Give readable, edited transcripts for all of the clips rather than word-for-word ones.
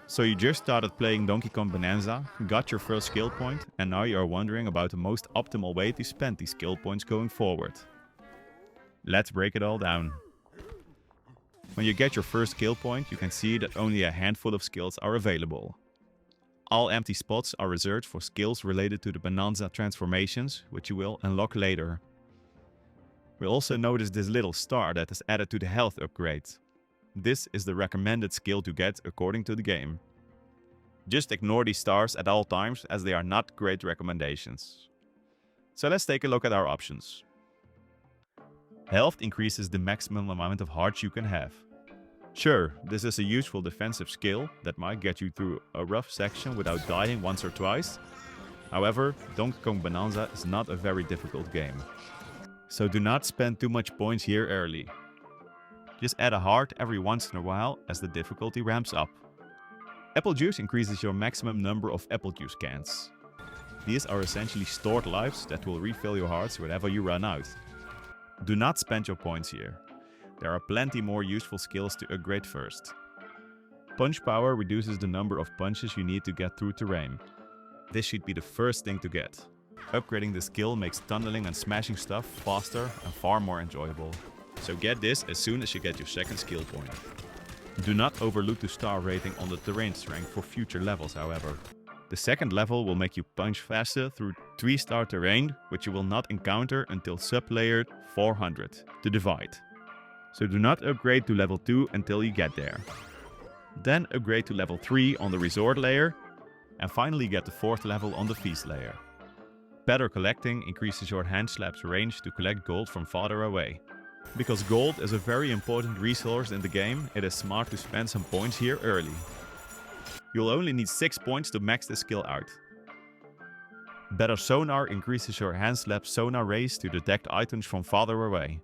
So you just started playing Donkey Kong Bonanza, got your first skill point, and now you are wondering about the most optimal way to spend these skill points going forward. Let's break it all down. When you get your first skill point, you can see that only a handful of skills are available. All empty spots are reserved for skills related to the Bananza transformations, which you will unlock later. We also notice this little star that is added to the health upgrade. This is the recommended skill to get according to the game. Just ignore these stars at all times as they are not great recommendations. So let's take a look at our options. Health increases the maximum amount of hearts you can have. Sure, this is a useful defensive skill that might get you through a rough section without dying once or twice. However, Donkey Kong Bonanza is not a very difficult game. So do not spend too much points here early. Just add a heart every once in a while as the difficulty ramps up. Apple juice increases your maximum number of apple juice cans. These are essentially stored lives that will refill your hearts whenever you run out. Do not spend your points here. There are plenty more useful skills to upgrade first. Punch power reduces the number of punches you need to get through terrain. This should be the first thing to get. Upgrading the skill makes tunneling and smashing stuff faster and far more enjoyable. So get this as soon as you get your second skill point. Do not overlook the star rating on the terrain strength for future levels, however. The second level will make you punch faster through 3-star terrain, which you will not encounter until sub-layer 400, the Divide. So do not upgrade to level 2 until you get there. Then upgrade to level 3 on the resort layer, and finally get the 4th level on the feast layer. Better collecting increases your hand slap's range to collect gold from farther away. Because gold is a very important resource in the game, it is smart to spend some points here early. You'll only need 6 points to max this skill out. Better Sonar increases your hand slap's sonar rays to detect items from farther away.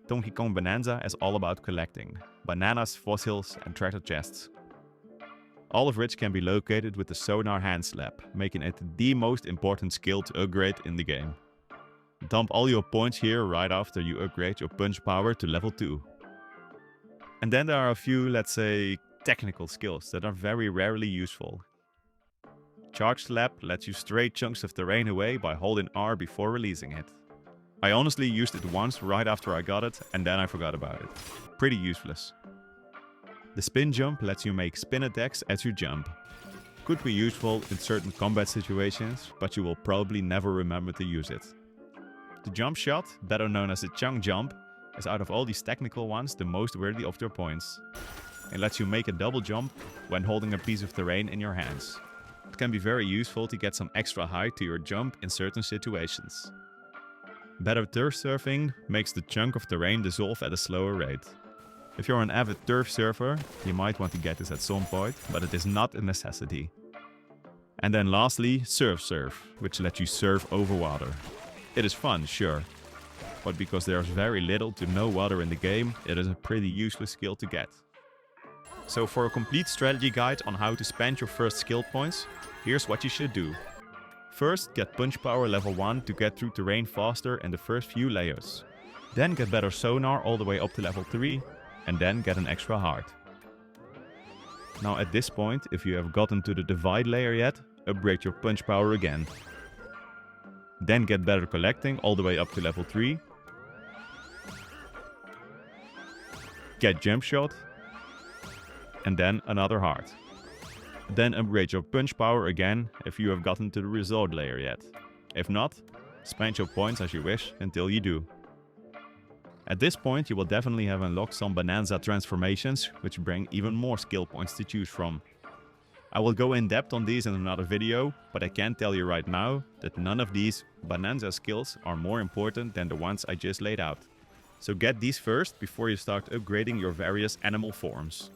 Donkey Kong Bonanza is all about collecting bananas, fossils and treasure chests. All of which can be located with the Sonar hand slap, making it the most important skill to upgrade in the game. Dump all your points here right after you upgrade your punch power to level 2. And then there are a few, let's say, technical skills that are very rarely useful. Charge Slap lets you stray chunks of terrain away by holding R before releasing it. I honestly used it once right after I got it and then I forgot about it. Pretty useless. The Spin Jump lets you make spin attacks as you jump. Could be useful in certain combat situations, but you will probably never remember to use it. The Jump Shot, better known as the Chunk Jump, is out of all these technical ones the most worthy of your points. It lets you make a double jump when holding a piece of terrain in your hands. It can be very useful to get some extra height to your jump in certain situations. Better turf surfing makes the chunk of terrain dissolve at a slower rate. If you're an avid turf surfer, you might want to get this at some point, but it is not a necessity. And then lastly, Surf, which lets you surf over water. It is fun, sure, but because there's very little to no water in the game, it is a pretty useless skill to get. So for a complete strategy guide on how to spend your first skill points, here's what you should do. First, get punch power level 1 to get through terrain faster in the first few layers. Then get better sonar all the way up to level 3, and then get an extra heart. Now at this point, if you have gotten to the Divide layer yet, upgrade your punch power again. Then get better collecting all the way up to level 3. Get Jump Shot. And then another heart. Then upgrade your punch power again if you have gotten to the resort layer yet. If not, spend your points as you wish until you do. At this point you will definitely have unlocked some Bananza transformations, which bring even more skill points to choose from. I will go in depth on these in another video, but I can tell you right now that none of these Bananza skills are more important than the ones I just laid out. So get these first before you start upgrading your various animal forms.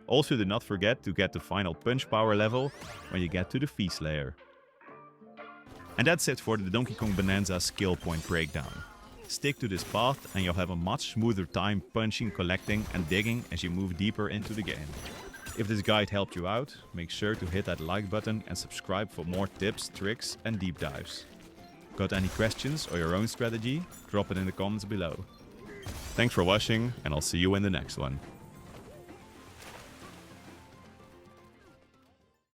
Also do not forget to get the final punch power level when you get to the feast layer. And that's it for the Donkey Kong Bonanza skill point breakdown. Stick to this path and you'll have a much smoother time punching, collecting and digging as you move deeper into the game. If this guide helped you out, make sure to hit that like button and subscribe for more tips, tricks and deep dives. Got any questions or your own strategy? Drop it in the comments below. Thanks for watching and I'll see you in the next one.